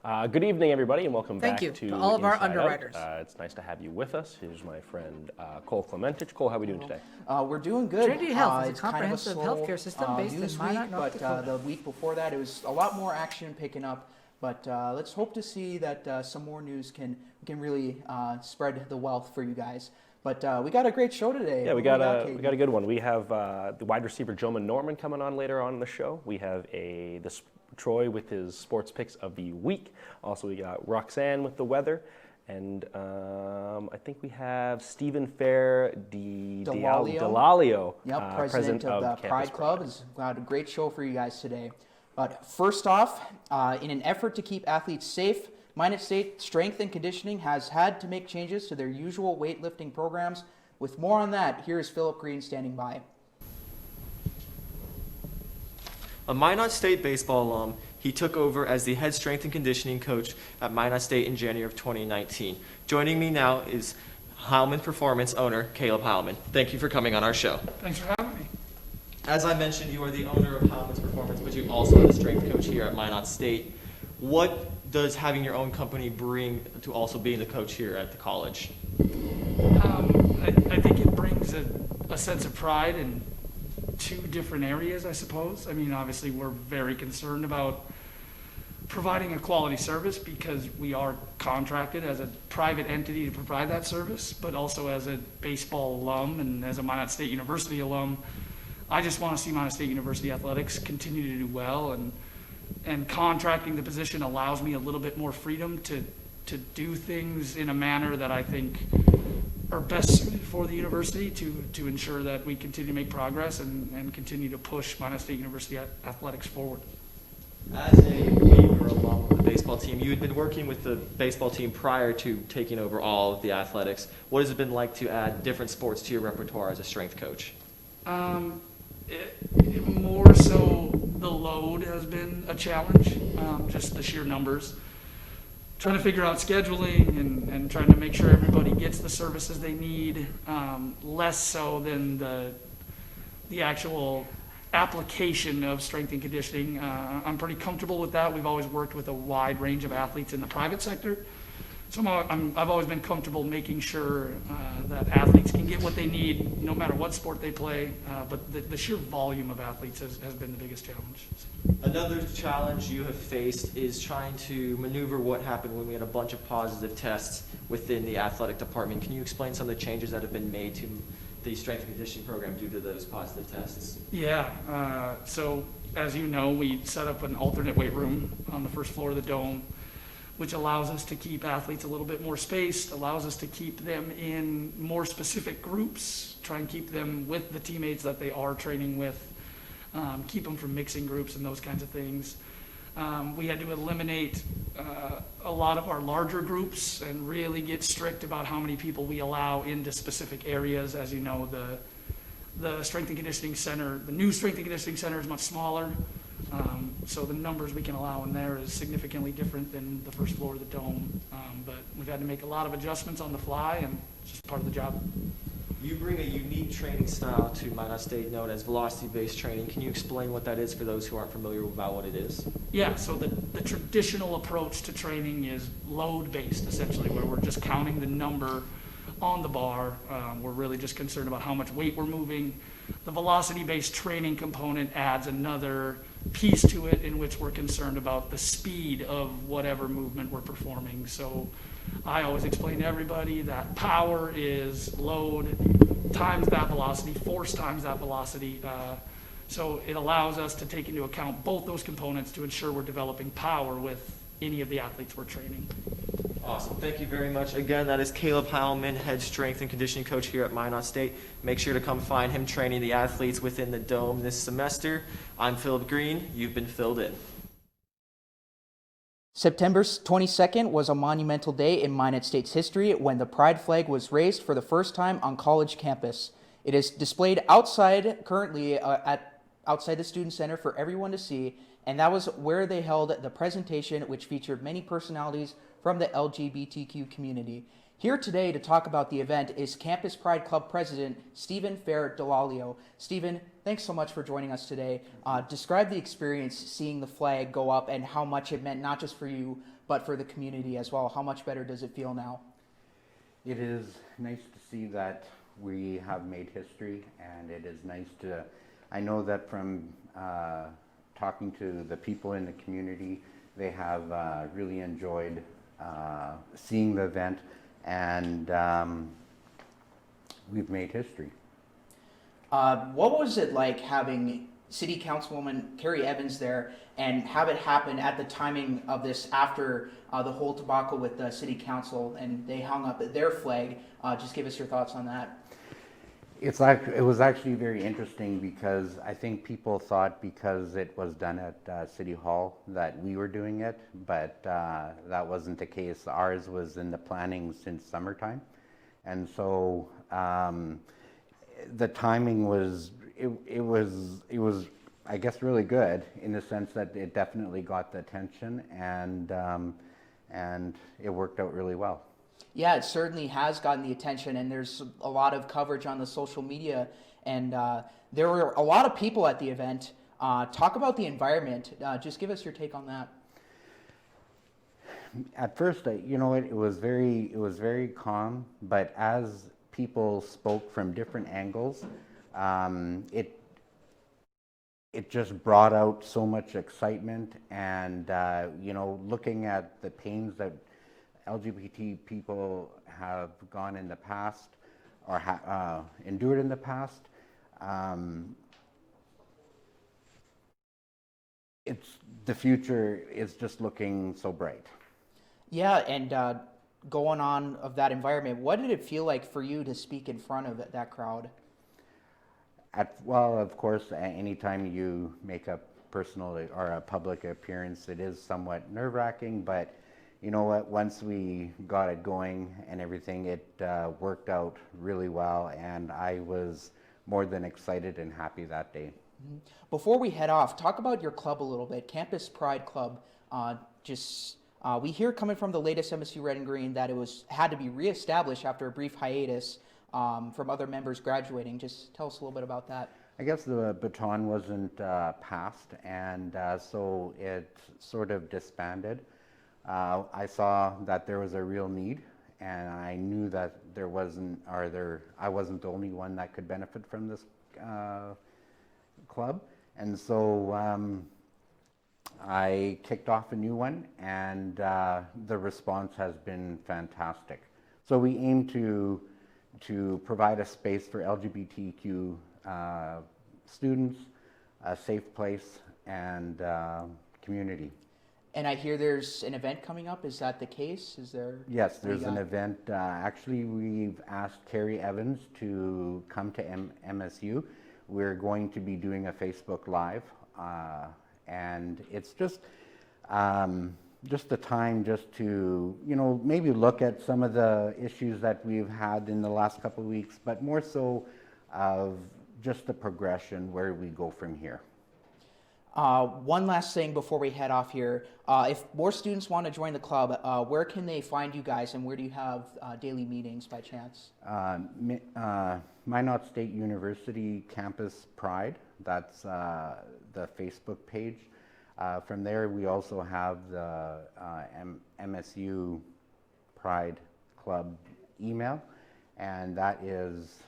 Good evening, everybody, and welcome Thank back you to all of our Inside Underwriters. Out. It's nice to have you with us. Here's my friend Clementich. Cole, how are we doing today? We're doing good. Trinity Health is a it's kind of comprehensive slow, healthcare system based in news Minot, week, North but Dakota. the week before that, it was a lot more action picking up. But let's hope to see that some more news can really spread the wealth for you guys. But we got a great show today. Yeah, we got a good one. We have the wide receiver Joemah Norman coming on later on in the show. We have Troy with his sports picks of the week. Also, we got Roxanne with the weather. And I think we have Steven Fegre Dallolio, Yep, president of the Pride Club. Has got a great show for you guys today. But first off, in an effort to keep athletes safe, Minot State Strength and Conditioning has had to make changes to their usual weightlifting programs. With more on that, here is Phillip Green standing by. A Minot State baseball alum, he took over as the head strength and conditioning coach at Minot State in January of 2019. Joining me now is Heilman Performance owner Caleb Heilman. Thank you for coming on our show. Thanks for having me. As I mentioned, you are the owner of Heilman's Performance, but you also are the strength coach here at Minot State. What does having your own company bring to also being the coach here at the college? I think it brings a sense of pride in two different areas, I suppose. I mean, obviously, we're very concerned about providing a quality service because we are contracted as a private entity to provide that service, but also as a baseball alum and as a Minot State University alum, I just want to see Minot State University athletics continue to do well, and contracting the position allows me a little bit more freedom to do things in a manner that I think are best suited for the university to ensure that we continue to make progress and continue to push Minot State University athletics forward. As a Weaver alum of the baseball team, you had been working with the baseball team prior to taking over all of the athletics. What has it been like to add different sports to your repertoire as a strength coach? More so the load has been a challenge, just the sheer numbers. Trying to figure out scheduling and trying to make sure everybody gets the services they need, less so than the actual application of strength and conditioning. I'm pretty comfortable with that. We've always worked with a wide range of athletes in the private sector. So I've always been comfortable making sure that athletes can get what they need no matter what sport they play, but the sheer volume of athletes has been the biggest challenge. Another challenge you have faced is trying to maneuver what happened when we had a bunch of positive tests within the athletic department. Can you explain some of the changes that have been made to the strength and conditioning program due to those positive tests? Yeah, so as you know, we set up an alternate weight room on the first floor of the dome, which allows us to keep athletes a little bit more spaced, allows us to keep them in more specific groups, try and keep them with the teammates that they are training with, keep them from mixing groups and those kinds of things. We had to eliminate a lot of our larger groups and really get strict about how many people we allow into specific areas. As you know, the strength and conditioning center, the new strength and conditioning center is much smaller. So the numbers we can allow in there is significantly different than the first floor of the dome. But we've had to make a lot of adjustments on the fly, and it's just part of the job. You bring a unique training style to Minot State known as velocity-based training. Can you explain what that is for those who aren't familiar about what it is? Yeah, so the traditional approach to training is load-based, essentially, where we're just counting the number on the bar. We're really just concerned about how much weight we're moving. The velocity-based training component adds another piece to it in which we're concerned about the speed of whatever movement we're performing. So I always explain to everybody that power is load times that velocity, force times that velocity. So it allows us to take into account both those components to ensure we're developing power with any of the athletes we're training. Awesome. Thank you very much. Again, that is Caleb Heilman, head strength and conditioning coach here at Minot State. Make sure to come find him training the athletes within the dome this semester. I'm Phillip Green. You've been filled in. September 22nd was a monumental day in Minot State's history when the Pride flag was raised for the first time on college campus. It is displayed outside currently outside the Student Center for everyone to see, and that was where they held the presentation, which featured many personalities from the LGBTQ community. Here today to talk about the event is Campus Pride Club President Steven Fegre Dallolio. Steven, thanks so much for joining us today. Describe the experience seeing the flag go up and how much it meant not just for you, but for the community as well. How much better does it feel now? It is nice to see that we have made history, and it is nice to, I know that from talking to the people in the community, they have really enjoyed seeing the event, and we've made history. What was it like having City Councilwoman Carrie Evans there and have it happen at the timing of this after the whole debacle with the City Council and they hung up their flag? Just give us your thoughts on that. It was actually very interesting because I think people thought because it was done at City Hall that we were doing it, but that wasn't the case. Ours was in the planning since summertime, and so the timing was it was I guess really good in the sense that it definitely got the attention, and it worked out really well. Yeah, it certainly has gotten the attention, and there's a lot of coverage on the social media, and there were a lot of people at the event. Talk about the environment. Just give us your take on that. At first, you know, it was very calm, but as people spoke from different angles, it just brought out so much excitement, and you know, looking at the pains that LGBT people have gone in the past or endured in the past, the future is just looking so bright. Yeah, and going on of that environment, what did it feel like for you to speak in front of that crowd? Well, of course, anytime you make a personal or a public appearance, it is somewhat nerve-wracking, but you know what, once we got it going and everything, it worked out really well, and I was more than excited and happy that day. Before we head off, talk about your club a little bit, Campus Pride Club. We hear coming from the latest MSU Red and Green that it had to be reestablished after a brief hiatus from other members graduating. Just tell us a little bit about that. I guess the baton wasn't passed, and so it sort of disbanded. I saw that there was a real need, and I knew that I wasn't the only one that could benefit from this club, and so I kicked off a new one, and the response has been fantastic. So we aim to provide a space for LGBTQ students, a safe place, and community. And I hear there's an event coming up. Is that the case? Is there? Yes, there's an event. Actually, we've asked Carrie Evans to come to MSU. We're going to be doing a Facebook Live, and it's just the time just to, you know, maybe look at some of the issues that we've had in the last couple of weeks, but more so of just the progression, where we go from here. One last thing before we head off here. If more students want to join the club, where can they find you guys, and where do you have daily meetings by chance? Minot State University Campus Pride, that's the Facebook page. From there, we also have the MSU Pride Club email, and that is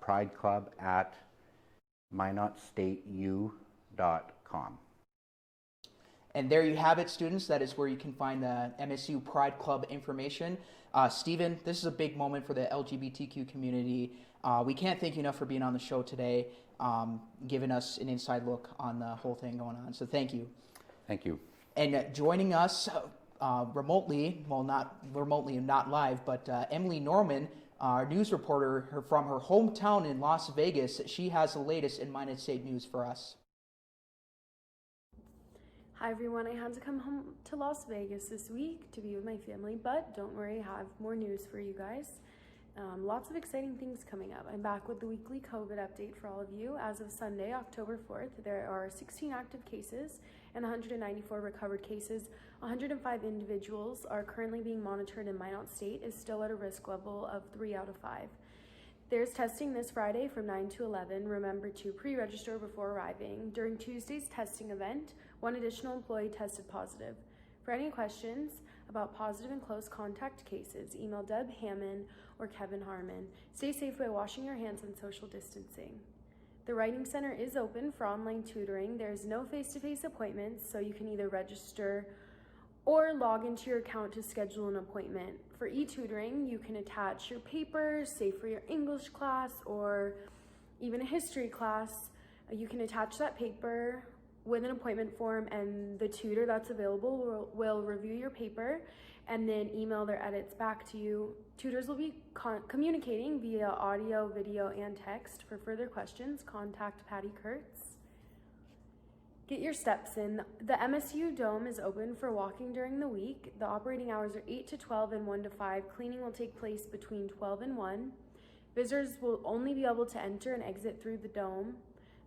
prideclub@minotstateu.com. And there you have it, students. That is where you can find the MSU Pride Club information. Steven, this is a big moment for the LGBTQ community. We can't thank you enough for being on the show today, giving us an inside look on the whole thing going on. So thank you. Thank you. And joining us remotely, well, not remotely and not live, but Emily Norman, our news reporter from her hometown in Las Vegas. She has the latest in Minot State news for us. Hi everyone, I had to come home to Las Vegas this week to be with my family, but don't worry, I have more news for you guys. Lots of exciting things coming up. I'm back with the weekly COVID update for all of you. As of Sunday, October 4th, there are 16 active cases and 194 recovered cases. 105 individuals are currently being monitored, and Minot State is still at a risk level of 3 out of 5. There's testing this Friday from 9 to 11. Remember to pre-register before arriving. During Tuesday's testing event, 1 additional employee tested positive. For any questions about positive and close contact cases, email Deb Hammond or Kevin Harmon. Stay safe by washing your hands and social distancing. The Writing Center is open for online tutoring. There's no face-to-face appointments, so you can either register or log into your account to schedule an appointment. For e-tutoring, you can attach your papers, say for your English class or even a history class. You can attach that paper with an appointment form, and the tutor that's available will review your paper and then email their edits back to you. Tutors will be communicating via audio, video, and text. For further questions, contact Patty Kurtz. Get your steps in. The MSU Dome is open for walking during the week. The operating hours are 8 to 12 and 1 to 5. Cleaning will take place between 12 and 1. Visitors will only be able to enter and exit through the dome.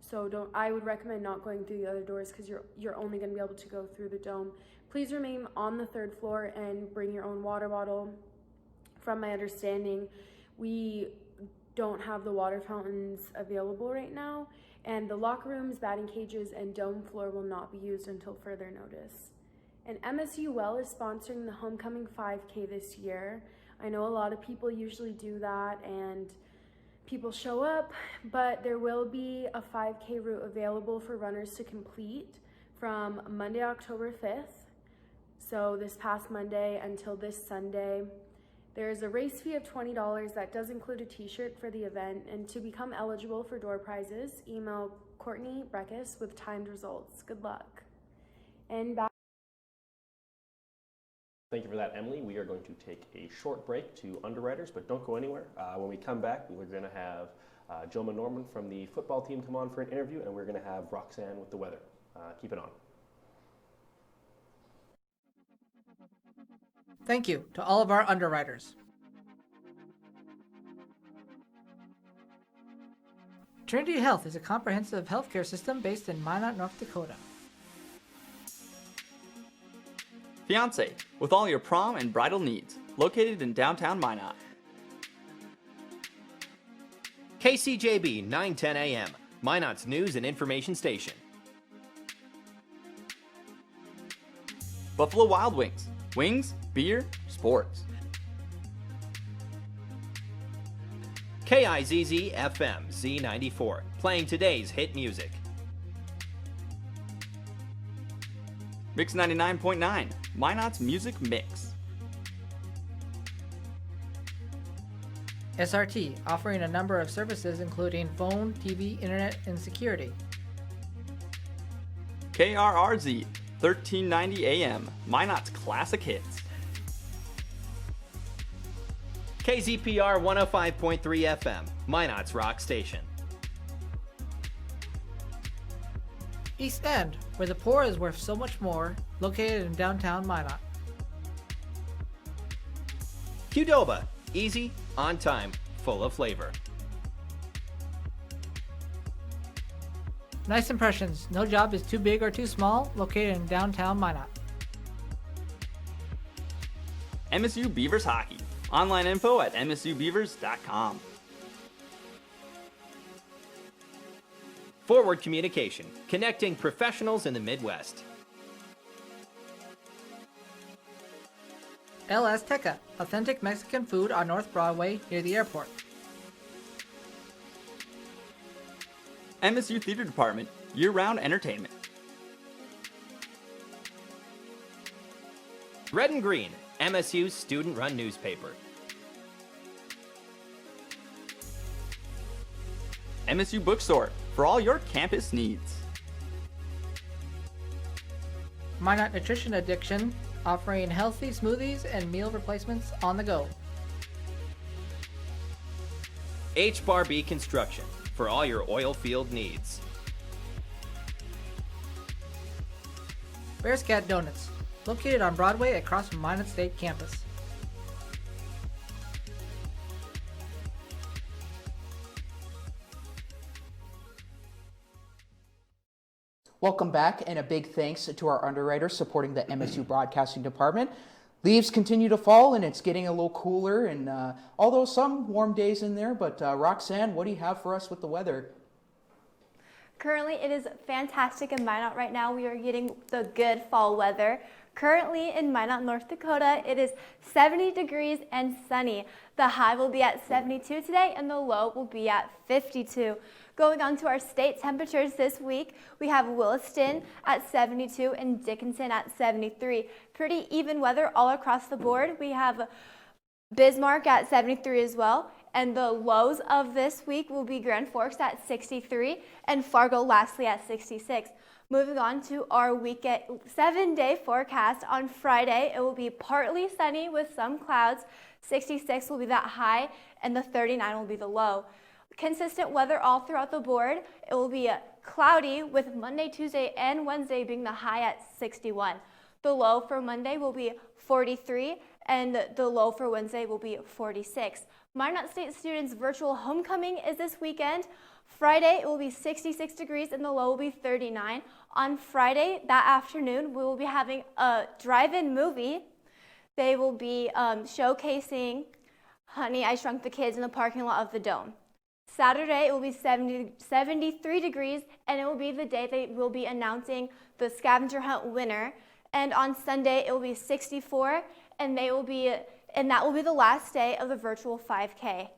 So I would recommend not going through the other doors because you're only going to be able to go through the dome. Please remain on the 3rd floor and bring your own water bottle. From my understanding, we don't have the water fountains available right now, and the locker rooms, batting cages, and dome floor will not be used until further notice. And MSU Well is sponsoring the Homecoming 5K this year. I know a lot of people usually do that and people show up, but there will be a 5K route available for runners to complete from Monday, October 5th. So this past Monday until this Sunday. There's a race fee of $20 that does include a t-shirt for the event, and to become eligible for door prizes, email Courtney Breckus with timed results. Good luck. And back. Thank you for that, Emily. We are going to take a short break to Underwriters, but don't go anywhere. When we come back, we're going to have Joemah Norman from the football team come on for an interview, and we're going to have Roxanne with the weather. Keep it on. Thank you to all of our underwriters. Trinity Health is a comprehensive healthcare system based in Minot, North Dakota. Fiance, with all your prom and bridal needs, located in downtown Minot. KCJB 910 AM, Minot's news and information station. Buffalo Wild Wings, wings, beer, sports. KIZZ FM Z94, playing today's hit music. Mix 99.9, Minot's music mix. SRT, offering a number of services including phone, TV, internet, and security. KRRZ, 1390 AM, Minot's classic hits. KZPR 105.3 FM, Minot's rock station. East End, where the poor is worth so much more, located in downtown Minot. Qdoba, easy, on time, full of flavor. Nice Impressions, no job is too big or too small, located in downtown Minot. MSU Beavers Hockey, online info at msubeavers.com. Forward Communication, connecting professionals in the Midwest. El Azteca, authentic Mexican food on North Broadway near the airport. MSU Theater Department, year-round entertainment. Red and Green, MSU's student-run newspaper. MSU Bookstore, for all your campus needs. Minot Nutrition Addiction, offering healthy smoothies and meal replacements on the go. H-Bar-B Construction, for all your oil field needs. Bearscat Donuts, located on Broadway across from Minot State campus. Welcome back, and a big thanks to our underwriters supporting the MSU Broadcasting Department. Leaves continue to fall, and it's getting a little cooler, and although some warm days in there, but Roxanne, what do you have for us with the weather? Currently, it is fantastic in Minot right now. We are getting the good fall weather. Currently in Minot, North Dakota, it is 70 degrees and sunny. The high will be at 72 today, and the low will be at 52. Going on to our state temperatures this week, we have Williston at 72 and Dickinson at 73. Pretty even weather all across the board. We have Bismarck at 73 as well. And the lows of this week will be Grand Forks at 63 and Fargo lastly at 66. Moving on to our weekend 7-day forecast. On Friday, it will be partly sunny with some clouds. 66 will be that high, and the 39 will be the low. Consistent weather all throughout the board. It will be cloudy with Monday, Tuesday, and Wednesday being the high at 61. The low for Monday will be 43, and the low for Wednesday will be 46. Minot State students' virtual homecoming is this weekend. Friday, it will be 66 degrees, and the low will be 39. On Friday, that afternoon, we will be having a drive-in movie. They will be showcasing Honey, I Shrunk the Kids in the parking lot of the Dome. Saturday, it will be 73 degrees, and it will be the day they will be announcing the scavenger hunt winner. And on Sunday, it will be 64, and that will be the last day of the virtual 5K.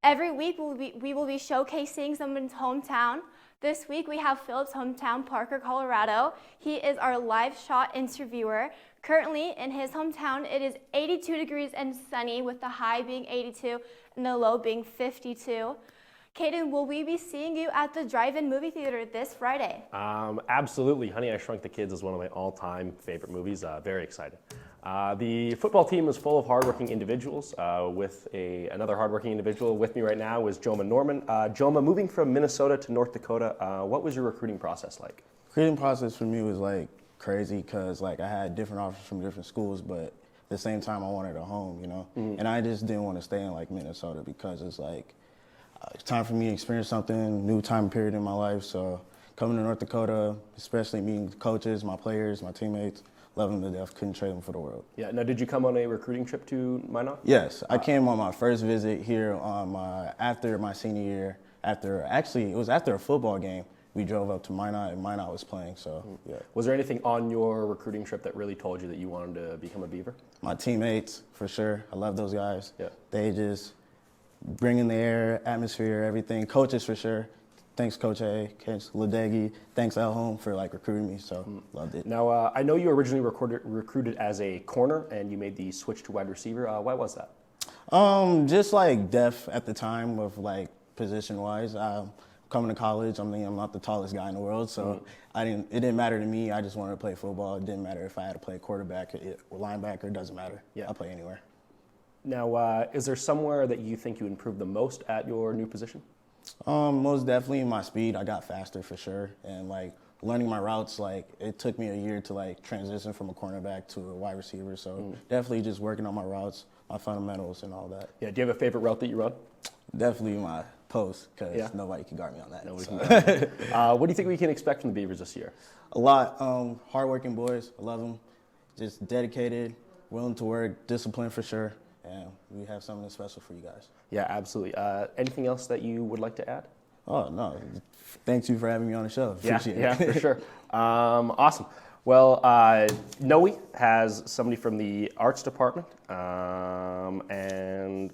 Every week, we will be showcasing someone's hometown. This week, we have Philip's hometown, Parker, Colorado. He is our live shot interviewer. Currently, in his hometown, it is 82 degrees and sunny, with the high being 82 and the low being 52. Kaiden, will we be seeing you at the drive-in movie theater this Friday? Absolutely. Honey, I Shrunk the Kids is one of my all-time favorite movies. Very excited. The football team is full of hardworking individuals. With another hardworking individual with me right now is Joemah Norman. Joemah, moving from Minnesota to North Dakota, what was your recruiting process like? Recruiting process for me was like crazy because like I had different offers from different schools, but at the same time I wanted a home, you know? Mm-hmm. And I just didn't want to stay in like Minnesota because it's like it's time for me to experience something, new time period in my life. So coming to North Dakota, especially meeting the coaches, my players, my teammates, love them to death, couldn't trade them for the world. Yeah. Now, did you come on a recruiting trip to Minot? Yes, I came on my first visit here after my senior year. It was after a football game. We drove up to Minot, and Minot was playing. So yeah. Was there anything on your recruiting trip that really told you that you wanted to become a Beaver? My teammates, for sure. I love those guys. Yeah. They just bring in the air, atmosphere, everything. Coaches, for sure. Thanks, Coach A, Coach Ladegi. Thanks, Al Home, for like recruiting me. So loved it. Now, I know you originally recruited as a corner, and you made the switch to wide receiver. Why was that? Just like depth at the time of like position-wise. Coming to college, I'm not the tallest guy in the world, so it didn't matter to me. I just wanted to play football. It didn't matter if I had to play quarterback or linebacker. It doesn't matter. Yeah. I'll play anywhere. Now, is there somewhere that you think you improved the most at your new position? Most definitely my speed. I got faster for sure, and like learning my routes. Like it took me a year to like transition from a cornerback to a wide receiver. So definitely just working on my routes, my fundamentals, and all that. Yeah. Do you have a favorite route that you run? Definitely my post, because nobody can guard me on that. Nobody can guard me. What do you think we can expect from the Beavers this year? A lot. Hardworking boys. I love them. Just dedicated, willing to work, disciplined for sure. And we have something special for you guys. Yeah, absolutely. Anything else that you would like to add? Oh, no. Thanks you for having me on the show. Appreciate it. Yeah, for sure. Awesome. Well, Noe has somebody from the arts department, or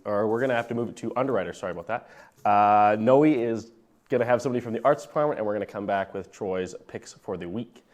we're going to have to move it to Underwriters. Sorry about that. Noe is going to have somebody from the arts department, and we're going to come back with Troy's picks for the week.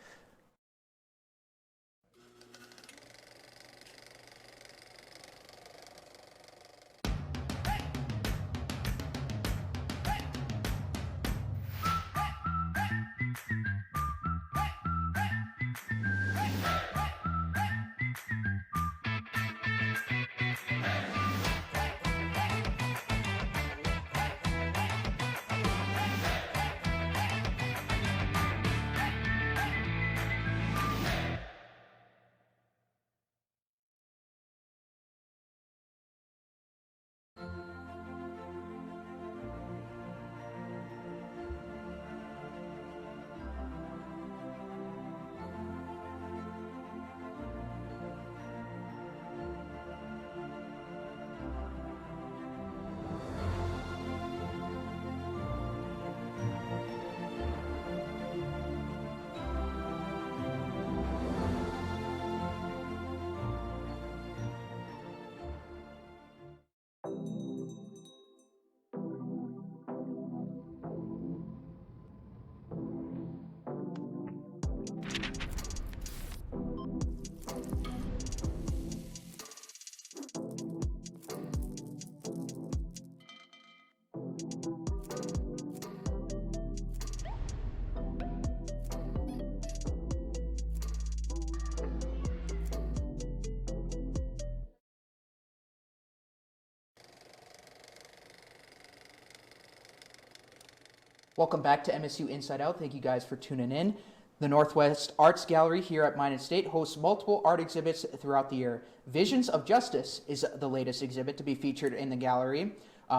Welcome back to MSU Inside Out. Thank you guys for tuning in. The Northwest Arts Gallery here at Minot State hosts multiple art exhibits throughout the year. Visions of Justice is the latest exhibit to be featured in the gallery.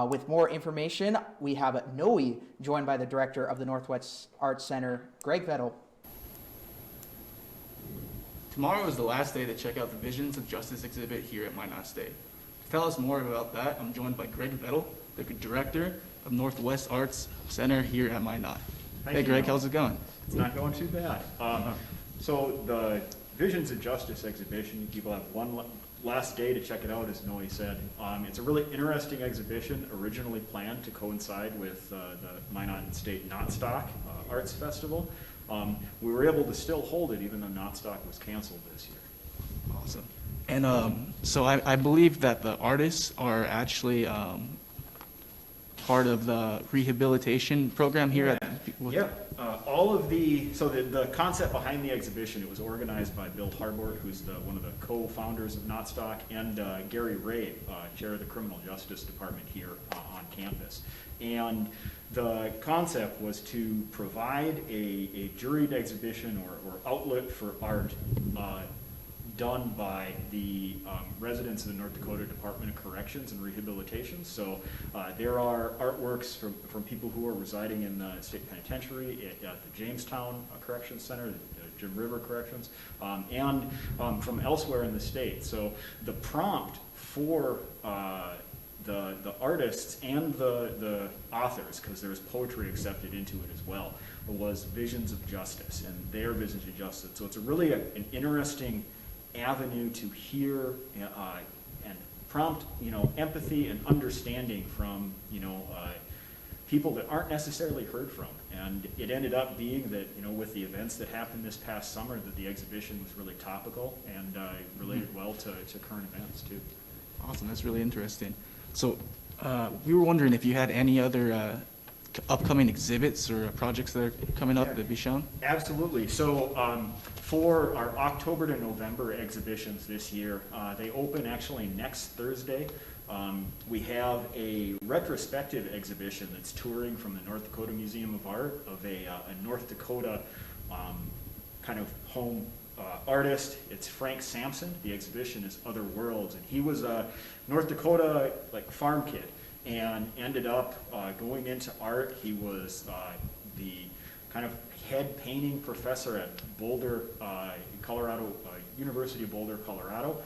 With more information, we have Noe, joined by the director of the Northwest Arts Center, Greg Vettel. Tomorrow is the last day to check out the Visions of Justice exhibit here at Minot State. To tell us more about that, I'm joined by Greg Vettel, the director of Northwest Arts Center here at Minot. Hey Greg, how's it going? It's not going too bad. So the Visions of Justice exhibition, people have one last day to check it out, as Noe said. It's a really interesting exhibition, originally planned to coincide with the Minot State Knotstock Arts Festival. We were able to still hold it even though Knotstock was canceled this year. Awesome. And so I believe that the artists are actually part of the rehabilitation program here at the concept behind the exhibition, it was organized by Bill Harbort, who's one of the co-founders of Knotstock, and Gary Ray, chair of the Criminal Justice Department here on campus. And the concept was to provide a juried exhibition or outlet for art done by the residents of the North Dakota Department of Corrections and Rehabilitation. So there are artworks from people who are residing in the state penitentiary at the Jamestown Corrections Center, the Jim River Corrections, and from elsewhere in the state. So the prompt for the artists and the authors, because there's poetry accepted into it as well, was Visions of Justice and their Visions of Justice. So it's really an interesting avenue to hear and prompt, empathy and understanding from, people that aren't necessarily heard from. And it ended up being that, with the events that happened this past summer, that the exhibition was really topical and related well to current events too. Awesome, that's really interesting. So we were wondering if you had any other upcoming exhibits or projects that are coming up to be shown? Absolutely. So for our October to November exhibitions this year, they open actually next Thursday. We have a retrospective exhibition that's touring from the North Dakota Museum of Art of a North Dakota kind of home artist. It's Frank Sampson. The exhibition is Other Worlds, and he was a North Dakota farm kid and ended up going into art. He was the kind of head painting professor at Boulder, Colorado, University of Boulder, Colorado,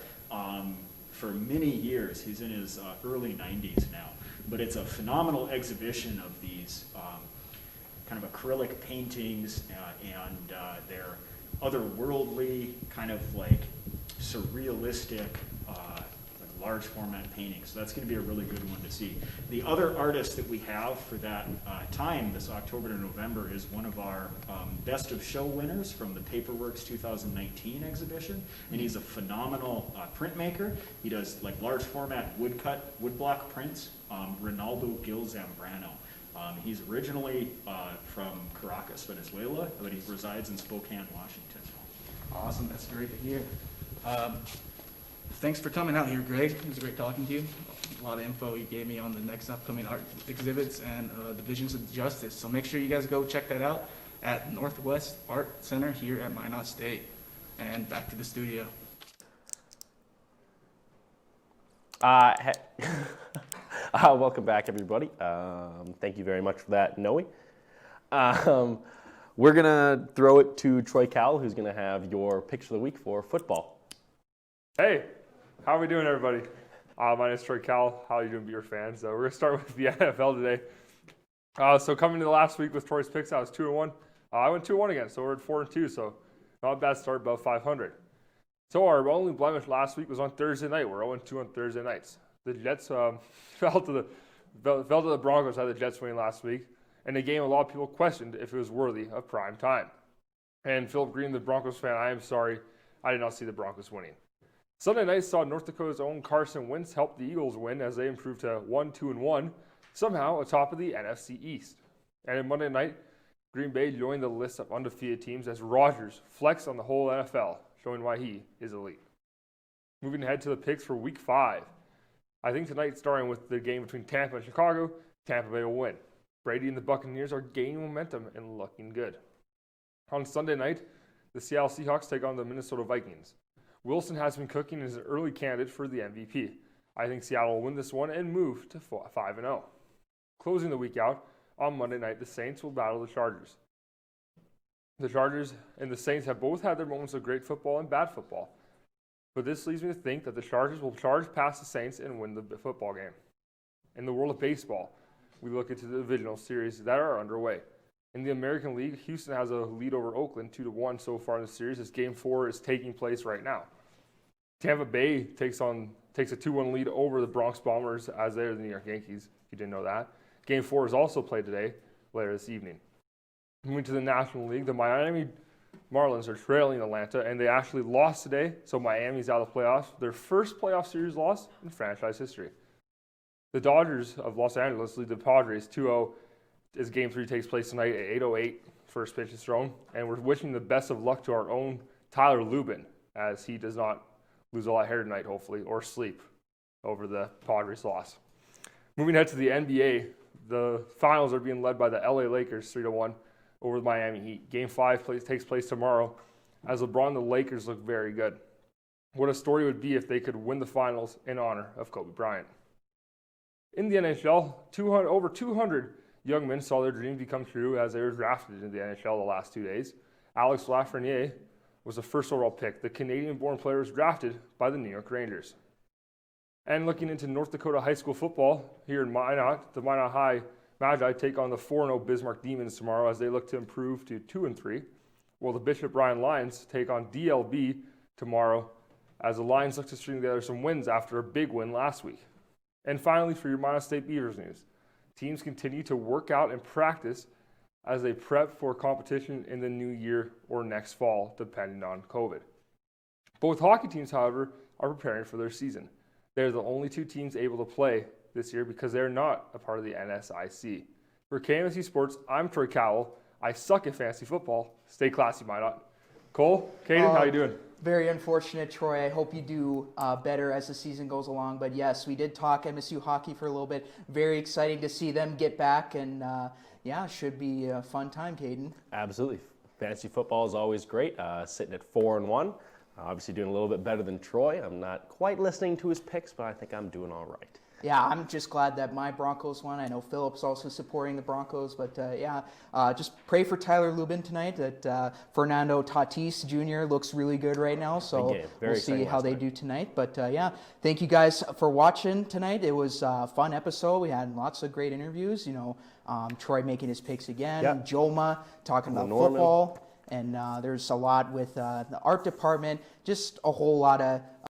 for many years. He's in his early 90s now. But it's a phenomenal exhibition of these kind of acrylic paintings and they're otherworldly, kind of surrealistic, large format paintings. So that's going to be a really good one to see. The other artist that we have for that time, this October to November, is one of our Best of Show winners from the Paperworks 2019 exhibition, and he's a phenomenal printmaker. He does large format woodblock prints. Ronaldo Gil Zambrano. He's originally from Caracas, Venezuela, but he resides in Spokane, Washington. Awesome, that's great to hear. Thanks for coming out here, Greg. It was great talking to you. A lot of info you gave me on the next upcoming art exhibits and the Visions of Justice. So make sure you guys go check that out at Northwest Art Center here at Minot State. And back to the studio. Welcome back, everybody. Thank you very much for that, Noe. We're going to throw it to Troy Kowal, who's going to have your picks of the week for football. Hey, how are we doing, everybody? My name is Troy Kowal. How are you doing, Beaver fans? We're going to start with the NFL today. So coming to the last week with Troy's picks, I was 2-1. I went 2-1 again, so we're at 4-2, so not a bad start, above 500. So our only blemish last week was on Thursday night. We're 0-2 on Thursday nights. The Jets fell to the Broncos, had the Jets winning last week, and a game a lot of people questioned if it was worthy of prime time. And Phillip Green, the Broncos fan, I am sorry, I did not see the Broncos winning. Sunday night saw North Dakota's own Carson Wentz help the Eagles win as they improved to 1-2-1, somehow atop of the NFC East. And on Monday night, Green Bay joined the list of undefeated teams as Rodgers flexed on the whole NFL, showing why he is elite. Moving ahead to the picks for Week 5. I think tonight, starting with the game between Tampa and Chicago, Tampa Bay will win. Brady and the Buccaneers are gaining momentum and looking good. On Sunday night, the Seattle Seahawks take on the Minnesota Vikings. Wilson has been cooking as an early candidate for the MVP. I think Seattle will win this one and move to 5-0. Closing the week out, on Monday night, the Saints will battle the Chargers. The Chargers and the Saints have both had their moments of great football and bad football. But this leads me to think that the Chargers will charge past the Saints and win the football game. In the world of baseball, we look into the divisional series that are underway. In the American League, Houston has a lead over Oakland 2-1 so far in the series as Game 4 is taking place right now. Tampa Bay takes a 2-1 lead over the Bronx Bombers as they're the New York Yankees, if you didn't know that. Game 4 is also played today, later this evening. Moving to the National League, the Miami Marlins are trailing Atlanta, and they actually lost today, so Miami's out of the playoffs. Their first playoff series loss in franchise history. The Dodgers of Los Angeles lead the Padres 2-0 as Game 3 takes place tonight at 8:08. First pitch is thrown, and we're wishing the best of luck to our own Tyler Lubin as he does not lose a lot of hair tonight, hopefully, or sleep over the Padres loss. Moving ahead to the NBA, the finals are being led by the LA Lakers 3-1 over the Miami Heat. Game 5 takes place tomorrow as LeBron and the Lakers look very good. What a story it would be if they could win the finals in honor of Kobe Bryant. In the NHL, over 200 young men saw their dreams become true as they were drafted into the NHL the last 2 days. Alex Lafreniere was the first overall pick. The Canadian-born player was drafted by the New York Rangers. And looking into North Dakota high school football, here in Minot, the Minot High Magi take on the 4-0 Bismarck Demons tomorrow as they look to improve to 2-3, while the Bishop Bryan Lions take on DLB tomorrow as the Lions look to string together some wins after a big win last week. And finally, for your Minot State Beavers news, teams continue to work out and practice as they prep for competition in the new year or next fall, depending on COVID. Both hockey teams, however, are preparing for their season. They're the only two teams able to play this year because they're not a part of the NSIC. For KMSU Sports, I'm Troy Kowal. I suck at fantasy football. Stay classy, Minot. Cole, Kaiden, how you doing? Very unfortunate, Troy. I hope you do better as the season goes along. But yes, we did talk MSU hockey for a little bit. Very exciting to see them get back, and should be a fun time, Kaiden. Absolutely. Fantasy football is always great. Sitting at 4-1. Obviously doing a little bit better than Troy. I'm not quite listening to his picks, but I think I'm doing all right. Yeah, I'm just glad that my Broncos won. I know Phillip's also supporting the Broncos, but just pray for Tyler Lubin tonight. That Fernando Tatis Jr. looks really good right now, so we'll see how they do tonight. But thank you guys for watching tonight. It was a fun episode. We had lots of great interviews. Troy making his picks again, Joemah talking about football, and there's a lot with the art department. Just a whole lot of